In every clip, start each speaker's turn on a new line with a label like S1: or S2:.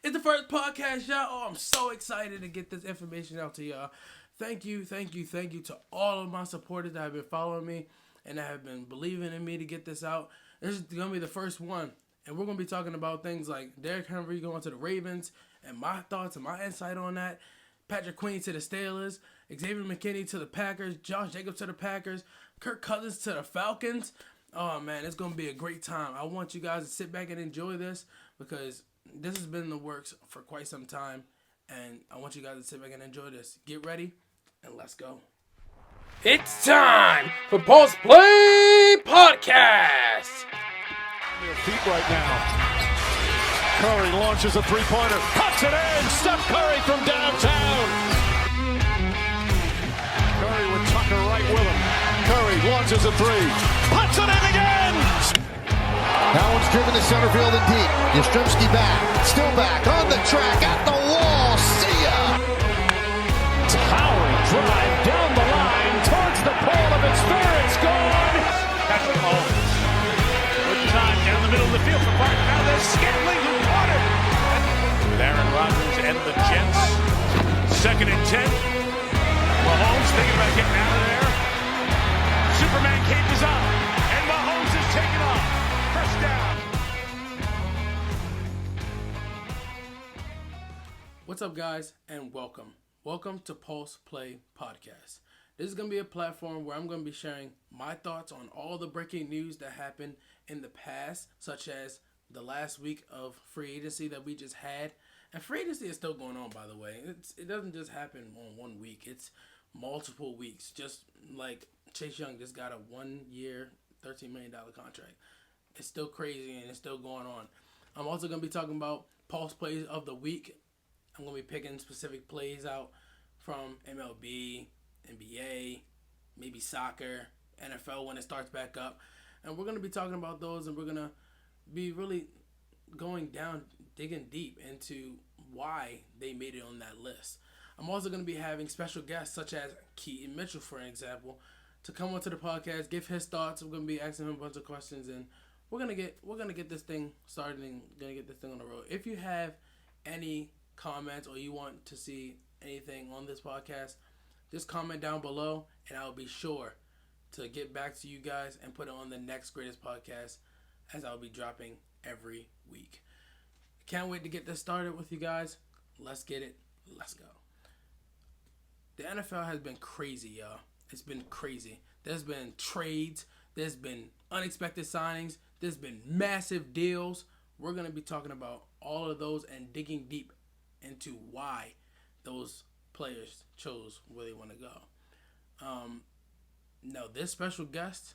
S1: It's the first podcast, y'all. Oh, I'm so excited to get this information out to y'all. Thank you to all of my supporters that have been following me and that have been believing in me to get this out. This is going to be the first one. And we're going to be talking about things like Derrick Henry going to the Ravens and my thoughts and my insight on that. Patrick Queen to the Steelers, Xavier McKinney to the Packers, Josh Jacobs to the Packers, Kirk Cousins to the Falcons. Oh, man, it's going to be a great time. I want you guys to sit back and enjoy this because this has been in the works for quite some time, and I want you guys to sit back and enjoy this. Get ready, and let's go. It's time for Post Play Podcast.
S2: On their feet right now. Curry launches a three-pointer, puts it in. Steph Curry from downtown. Curry with Tucker right with him. Curry launches a three, puts it in again.
S3: That one's driven to center field and deep. Yastrzemski back, still back, on the track, at the wall. See ya!
S2: Towering drive down the line towards the pole of its fair. It's gone. Patrick Mahomes with time down the middle of the field for Park. Now there's Scantling who caught it. With Aaron Rodgers and the Jets. 2nd and 10. Mahomes thinking about getting out of there. Superman cape is on. And Mahomes is taken off. First down.
S1: What's up, guys, and welcome. Welcome to Pulse Play Podcast. This is going to be a platform where I'm going to be sharing my thoughts on all the breaking news that happened in the past, such as the last week of free agency that we just had. And free agency is still going on, by the way. It doesn't just happen on 1 week. It's multiple weeks. Just like Chase Young just got a 1 year, $13 million contract. It's still crazy and it's still going on. I'm also going to be talking about Pulse Plays of the Week. I'm going to be picking specific plays out from MLB, NBA, maybe soccer, NFL when it starts back up. And we're going to be talking about those, and we're going to be really going down, digging deep into why they made it on that list. I'm also going to be having special guests such as Keaton Mitchell, for example, to come onto the podcast, give his thoughts. I'm going to be asking him a bunch of questions, and we're going to get this thing started and going to get this thing on the road. If you have any comments or you want to see anything on this podcast, just comment down below and I'll be sure to get back to you guys and put it on the next greatest podcast as I'll be dropping every week. Can't wait to get this started with you guys. Let's get it. Let's go. The NFL has been crazy, y'all. It's been crazy. There's been trades. There's been unexpected signings. There's been massive deals. We're going to be talking about all of those and digging deep into why those players chose where they want to go. Now, this special guest,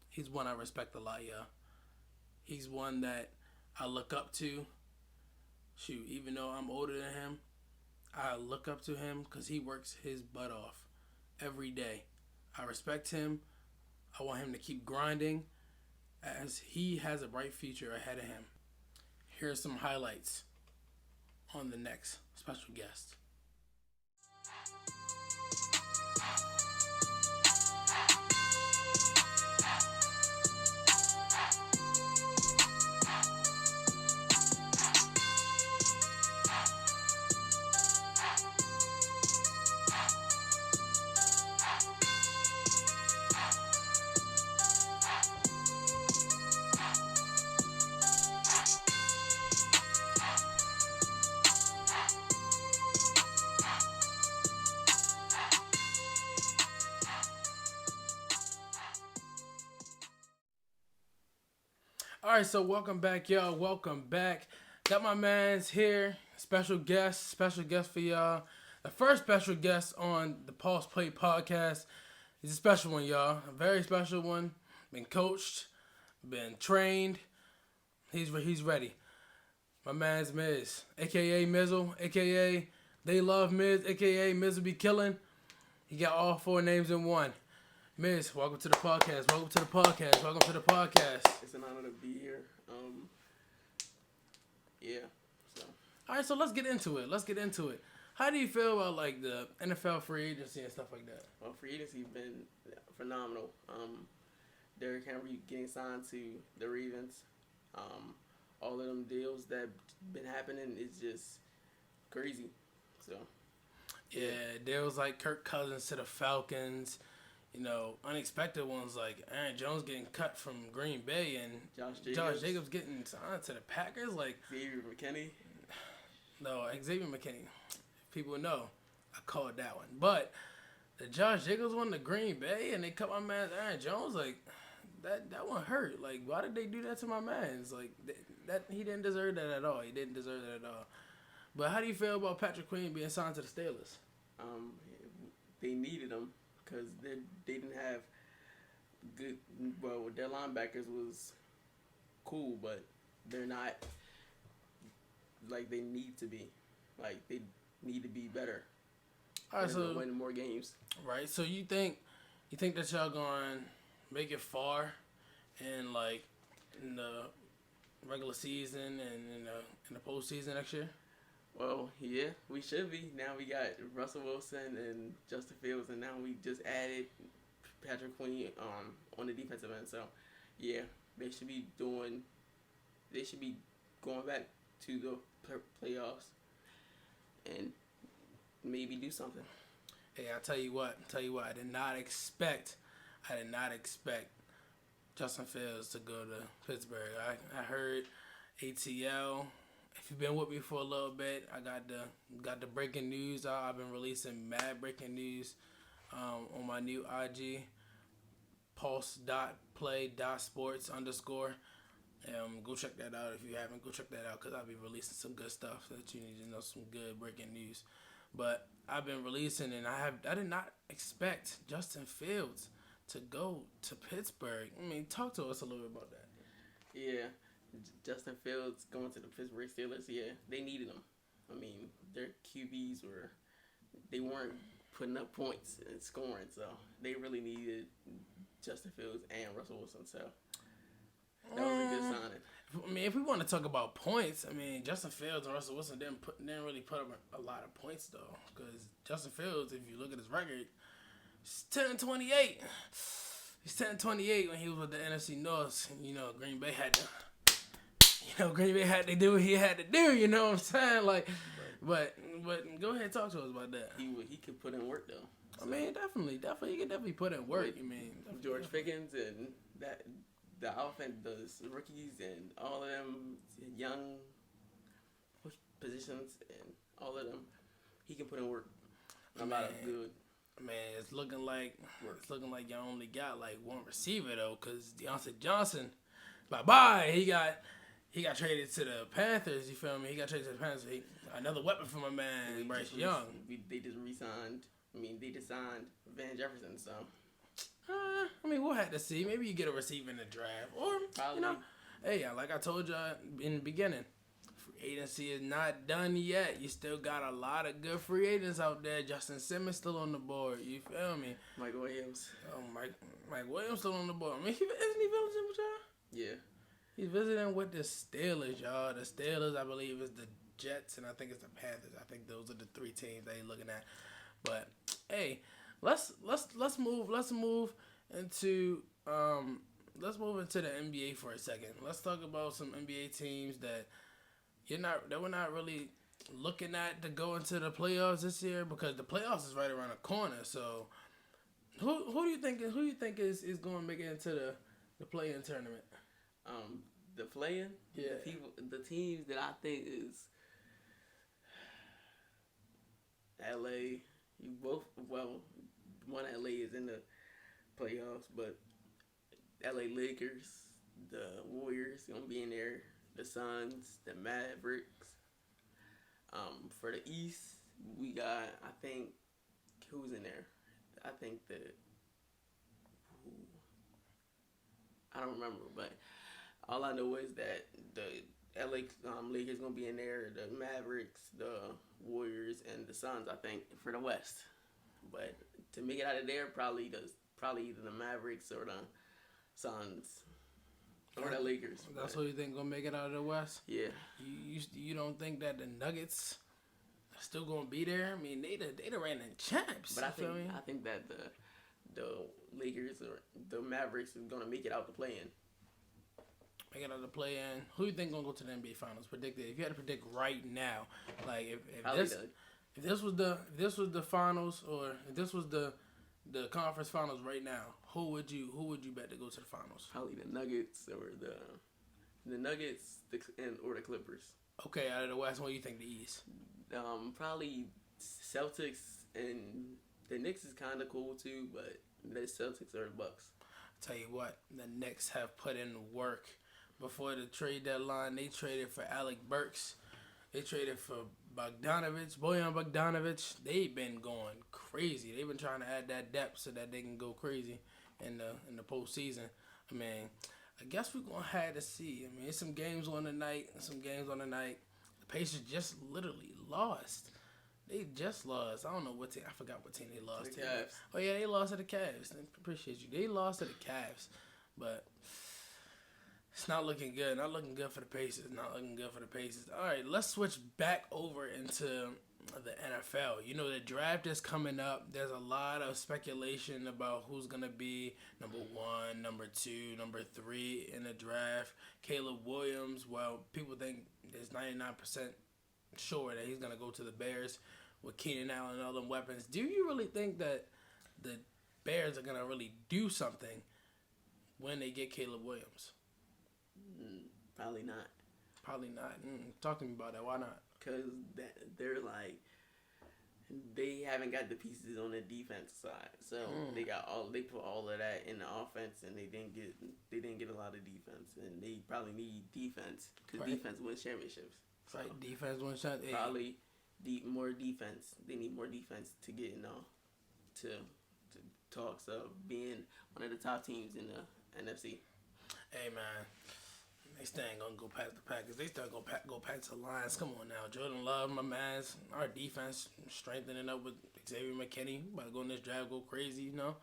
S1: he's one I respect a lot, y'all. He's one that I look up to. Shoot, even though I'm older than him, I look up to him because he works his butt off every day. I respect him. I want him to keep grinding as he has a bright future ahead of him. Here are some highlights on the next special guest. All right, so welcome back, y'all. Welcome back. Got my mans here. Special guest for y'all. The first special guest on the Pulse Play Podcast is a special one, y'all. A very special one. Been coached, been trained. He's ready. My man's Miz, a.k.a. Mizzle, a.k.a. They Love Miz, a.k.a. Miz will be killing. He got all 4 names in one. Miz, welcome to the podcast. Welcome to the podcast.
S4: It's an honor to be here. So.
S1: All right, so let's get into it. How do you feel about like the NFL free agency and stuff like that?
S4: Well, free agency been phenomenal. Derrick Henry getting signed to the Ravens. all of them deals that been happening is just crazy. So
S1: Yeah, deals like Kirk Cousins to the Falcons. Unexpected ones like Aaron Jones getting cut from Green Bay and Josh Jacobs getting signed to the Packers. Like
S4: Xavier McKinney.
S1: No, Xavier McKinney. People know I called that one. But the Josh Jacobs one to Green Bay and they cut my man Aaron Jones, like that one hurt. Like, why did they do that to my man? It's like that he didn't deserve that at all. He didn't deserve that at all. But how do you feel about Patrick Queen being signed to the Steelers?
S4: They needed him because they didn't have good. Well, their linebackers was cool, but they're not like they need to be. Like, they need to be better.
S1: All right, so
S4: win more games. Right.
S1: So you think that y'all gonna make it far, in the regular season and in the postseason next year?
S4: Well, yeah, we should be. Now we got Russell Wilson and Justin Fields, and now we just added Patrick Queen on the defensive end. So, yeah, they should be going back to the playoffs and maybe do something.
S1: Hey, I'll tell you what. I did not expect Justin Fields to go to Pittsburgh. I heard ATL. If you've been with me for a little bit, I got the breaking news. I've been releasing mad breaking news on my new IG, pulse.play.sports_. Go check that out if you haven't. Go check that out because I'll be releasing some good stuff that you need to know, some good breaking news. But I've been releasing, and I did not expect Justin Fields to go to Pittsburgh. I mean, talk to us a little bit about that.
S4: Yeah, Justin Fields going to the Pittsburgh Steelers. Yeah, they needed him. I mean, their QBs weren't putting up points and scoring, so they really needed Justin Fields and Russell Wilson. So that was a good signing.
S1: I mean, if we want to talk about points, I mean, Justin Fields and Russell Wilson didn't really put up a lot of points though, because Justin Fields, if you look at his record, he's 10-28. He's 10-28 when he was with the NFC North. And, Green Bay had to do what he had to do. You know what I'm saying? Like, but go ahead and talk to us about that.
S4: He could put in work though.
S1: So, I mean, definitely, he could definitely put in work.
S4: George Pickens and the offense, the rookies, and all of them young positions, and all of them, he can put in work. A lot of good.
S1: Man, it's looking like y'all only got like one receiver though, cause Deontay Johnson, bye. He got traded to the Panthers. You feel me? He got traded to the Panthers. Another weapon for my man Bryce Young.
S4: They just re-signed. They just signed Van Jefferson. So.
S1: We'll have to see. Maybe you get a receiver in the draft, or
S4: probably.
S1: Hey, like I told y'all in the beginning, free agency is not done yet. You still got a lot of good free agents out there. Justin Simmons still on the board. You feel me?
S4: Mike Williams.
S1: Oh, Mike Williams still on the board. I mean, isn't he visiting with y'all?
S4: Yeah.
S1: He's visiting with the Steelers, y'all. The Steelers, I believe, is the Jets, and I think it's the Panthers. I think those are the three teams they looking at. But hey, let's move into the NBA for a second. Let's talk about some NBA teams that we're not really looking at to go into the playoffs this year, because the playoffs is right around the corner. So who do you think is going to make it into the play-in tournament?
S4: The play-in?
S1: Yeah.
S4: The teams that I think is LA. One LA is in the playoffs, but LA Lakers, the Warriors gonna be in there, the Suns, the Mavericks. For the East, we got, I think, who's in there? I think I don't remember, but all I know is that the LA Lakers gonna be in there, the Mavericks, the Warriors, and the Suns, I think, for the West. But to make it out of there, probably either the Mavericks or the Suns or the Lakers.
S1: That's what you think gonna make it out of the West?
S4: Yeah.
S1: You don't think that the Nuggets are still gonna be there? I mean, they the reigning champs.
S4: But I think that the Lakers or the Mavericks is gonna make it out the play-in.
S1: making out the play-in. Who you think gonna go to the NBA Finals? Predict it. If you had to predict right now, like if this was the finals, or if this was the conference finals right now, who would you bet to go to the finals?
S4: Probably the Nuggets or the Nuggets or the Clippers.
S1: Okay, out of the West, what do you think the East?
S4: Probably Celtics, and the Knicks is kind of cool too, but the Celtics or the Bucks.
S1: Tell you what, the Knicks have put in work. Before the trade deadline, they traded for Alec Burks. They traded for Bojan Bogdanovic. They've been going crazy. They've been trying to add that depth so that they can go crazy in the postseason. I mean, I guess we're going to have to see. I mean, there's some games on tonight. The Pacers just literally lost. They just lost. I don't know what team. I forgot what team they lost to.
S4: Cavs.
S1: Oh, yeah, they lost to the Cavs. Appreciate you. They lost to the Cavs. But it's not looking good. Not looking good for the Pacers. All right, let's switch back over into the NFL. You know, the draft is coming up. There's a lot of speculation about who's going to be number 1, number 2, number 3 in the draft. Caleb Williams, well, people think there's 99% sure that he's going to go to the Bears with Keenan Allen and all them weapons. Do you really think that the Bears are going to really do something when they get Caleb Williams?
S4: Probably not.
S1: Talk to me about that. Why not?
S4: Because they're like, they haven't got the pieces on the defense side, so they put all of that in the offense, and they didn't get a lot of defense, and they probably need defense because defense wins championships. So
S1: right, defense wins championships.
S4: Probably more defense. They need more defense to get to talks of being one of the top teams in the NFC.
S1: Hey man, they still ain't gonna go past the Packers. They still gonna go past the Lions. Come on now, Jordan Love, my man. Our defense strengthening up with Xavier McKinney. About to go in this draft, go crazy, you know.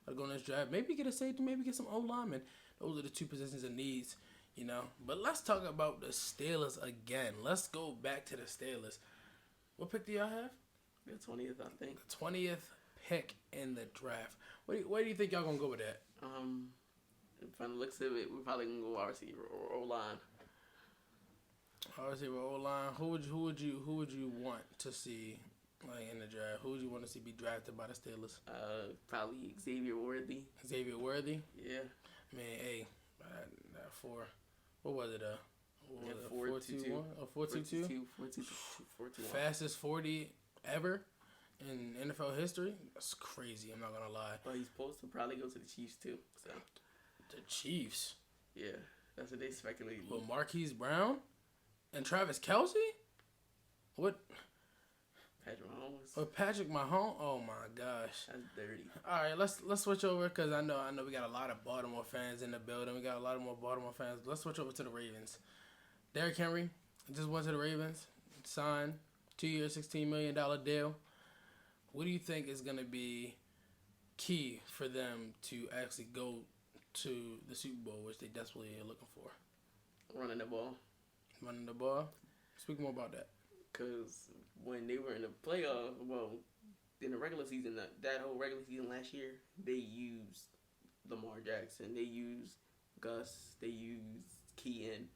S1: About to go in this draft. Maybe get a safety, maybe get some O-linemen. Those are the two positions of needs, you know. But let's talk about the Steelers again. Let's go back to the Steelers. What pick do y'all have?
S4: The 20th, I think.
S1: The 20th pick in the draft. Where do you think y'all gonna go with that?
S4: From the looks of it, we're probably gonna go wide receiver or O-line.
S1: Wide receiver, O-line. Who would you want to see like in the draft? Who would you want to see be drafted by the Steelers?
S4: Probably Xavier Worthy.
S1: Xavier Worthy.
S4: Yeah.
S1: Man, hey, that 4. What was it?
S4: 4.22.
S1: 4.22.
S4: 4.22.
S1: Fastest 40 ever in NFL history. That's crazy. I'm not gonna lie.
S4: But he's supposed to probably go to the Chiefs too. So.
S1: The Chiefs.
S4: Yeah, that's what they speculate.
S1: Well, Marquise Brown and Travis Kelce. What?
S4: Patrick Mahomes.
S1: Or Patrick Mahomes. Oh my gosh.
S4: That's dirty.
S1: All right, let's switch over because I know we got a lot of Baltimore fans in the building. We got a lot of more Baltimore fans. Let's switch over to the Ravens. Derrick Henry just went to the Ravens, signed 2-year, $16 million deal. What do you think is going to be key for them to actually go to the Super Bowl, which they desperately are looking for?
S4: Running the ball. Speak
S1: more about that.
S4: Because when they were in the playoff, in the regular season, that whole regular season last year, they used Lamar Jackson. They used Gus. They used Keaton.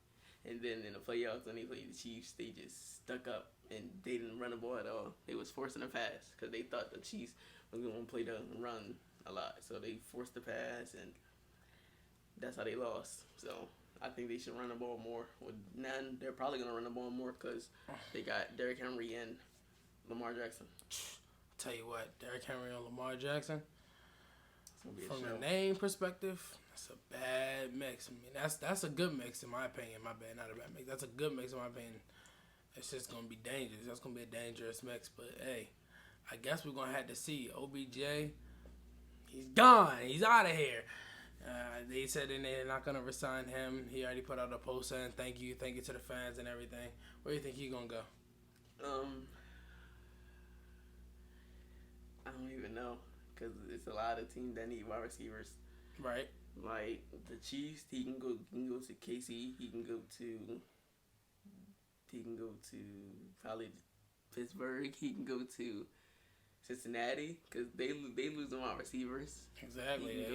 S4: And then in the playoffs, when they played the Chiefs, they just stuck up and they didn't run the ball at all. They was forcing a pass because they thought the Chiefs was going to play the run a lot. So they forced the pass, and that's how they lost. So I think they should run the ball more. With none, they're probably going to run the ball more because they got Derrick Henry and Lamar Jackson.
S1: Tell you what, Derrick Henry and Lamar Jackson, from
S4: a
S1: the name perspective, that's a bad mix. I mean, that's a good mix in my opinion. My bad, not a bad mix. That's a good mix in my opinion. It's just going to be dangerous. That's going to be a dangerous mix. But, hey, I guess we're going to have to see. OBJ, he's gone. He's out of here. They said they're not going to resign him. He already put out a post saying thank you to the fans and everything. Where do you think he's going to go?
S4: I don't even know because it's a lot of teams that need wide receivers.
S1: Right.
S4: Like the Chiefs, he can go to KC. He can go to probably Pittsburgh. He can go to Cincinnati because they lose wide receivers.
S1: Exactly.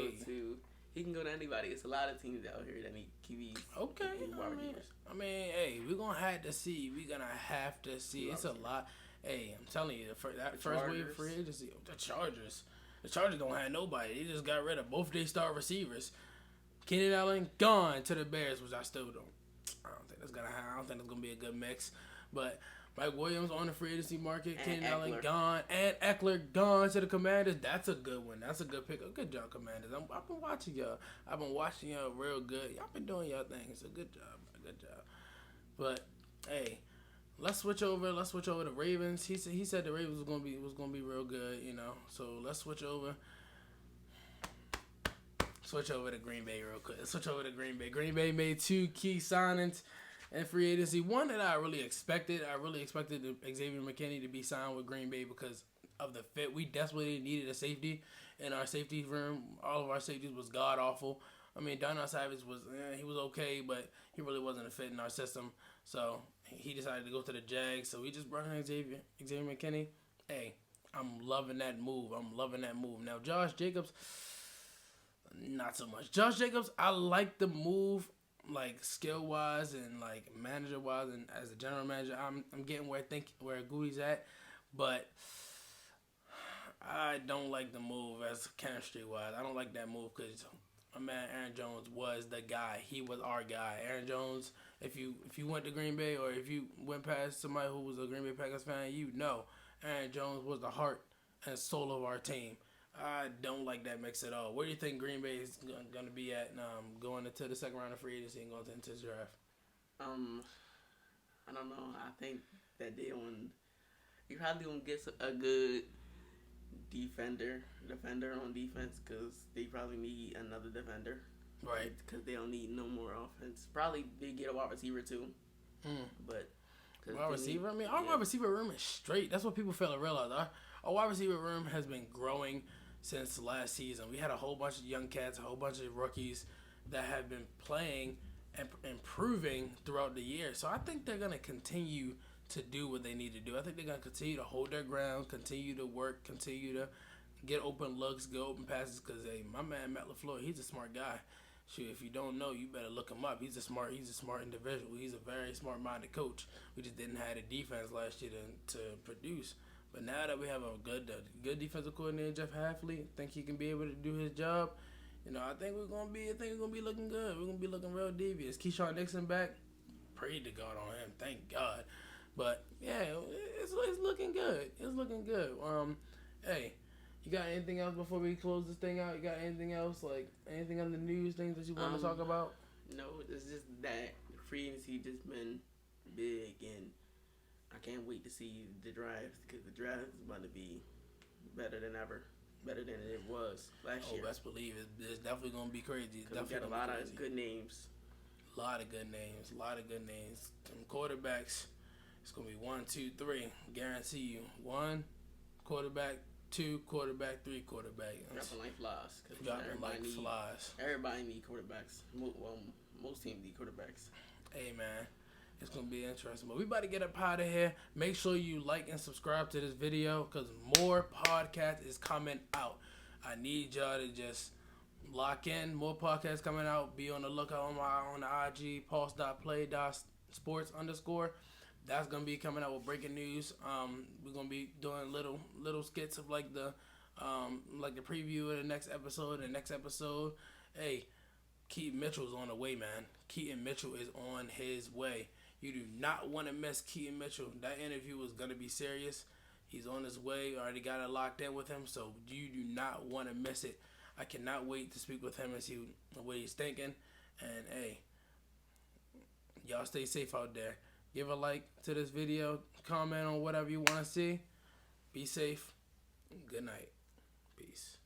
S4: He can go to anybody. It's a lot of teams out here that need QBs.
S1: Okay. I mean, hey, we're going to have to see. It's a lot. Hey, I'm telling you, that first wave of free agency, the Chargers don't have nobody. They just got rid of both their star receivers. Keenan Allen gone to the Bears, which I don't think that's gonna happen. I don't think it's gonna be a good mix. But Mike Williams on the free agency market, Keenan Allen gone, and Eckler gone to the Commanders. That's a good one. That's a good pick. Good job, Commanders. I've been watching y'all. I've been watching y'all real good. Y'all been doing y'all thing. It's a good job. But hey, let's switch over to Ravens. He said the Ravens was gonna be real good. So let's switch over to Green Bay real quick. Green Bay made 2 key signings in free agency. One that I really expected. Xavier McKinney to be signed with Green Bay because of the fit. We desperately needed a safety in our safety room. All of our safeties was god awful. I mean, Darnell Savage he was okay, but he really wasn't a fit in our system. So he decided to go to the Jags. So we just brought in Xavier McKinney. Hey, I'm loving that move. Now, Josh Jacobs, not so much. Josh Jacobs, I like the move, like skill-wise and like manager-wise, and as a general manager, I'm getting where Goody's at, but I don't like the move as chemistry-wise. I don't like that move because my man Aaron Jones was the guy. He was our guy. Aaron Jones, if you went to Green Bay or if you went past somebody who was a Green Bay Packers fan, Aaron Jones was the heart and soul of our team. I don't like that mix at all. Where do you think Green Bay is going to be at going into the second round of free agency and going into the draft?
S4: I don't know. I think that you probably going to get a good defender on defense because they probably need another defender.
S1: Right.
S4: Because they don't need no more offense. Probably they get a wide receiver too. But
S1: wide receiver? Our wide receiver room is straight. That's what people fail to realize. Our wide receiver room has been growing since last season. We had a whole bunch of young cats, a whole bunch of rookies that have been playing and improving throughout the year. So I think they're going to continue to do what they need to do. I think they're going to continue to hold their ground, continue to work, continue to get open looks, get open passes because, hey, my man Matt LaFleur, he's a smart guy. Shoot, if you don't know, you better look him up. He's a smart individual. He's a very smart-minded coach. We just didn't have the defense last year to produce. But now that we have a good defensive coordinator, Jeff Hafley, think he can be able to do his job. I think we're gonna be looking good. We're gonna be looking real devious. Keyshawn Nixon back. Pray to God on him. Thank God. But yeah, it's looking good. Hey, you got anything else before we close this thing out? You got anything else, like anything on the news, things that you want to talk about?
S4: No, it's just that free agency just been big, and I can't wait to see the draft because the draft is about to be better than ever, better than it was last year.
S1: Oh, best believe it. It's definitely gonna be crazy.
S4: We got a lot of good names.
S1: A lot of good names. Some quarterbacks. It's gonna be 1, 2, 3. Guarantee you. 1 quarterback, 2 quarterback, 3 quarterback.
S4: Dropping like flies.
S1: Flies.
S4: Everybody need quarterbacks. Most teams need quarterbacks.
S1: Hey man, it's gonna be interesting. But we about to get up out of here. Make sure you like and subscribe to this video because more podcast is coming out. I need y'all to just lock in. More podcasts coming out. Be on the lookout on the IG pulse.play.sports_. That's gonna be coming out with breaking news. We're gonna be doing little skits of like the preview of the next episode. Hey, Keaton Mitchell's on the way, man. Keaton Mitchell is on his way. You do not want to miss Keaton Mitchell. That interview is gonna be serious. He's on his way. Already got it locked in with him, so you do not want to miss it. I cannot wait to speak with him and see what he's thinking. And hey, y'all stay safe out there. Give a like to this video. Comment on whatever you want to see. Be safe. Good night. Peace.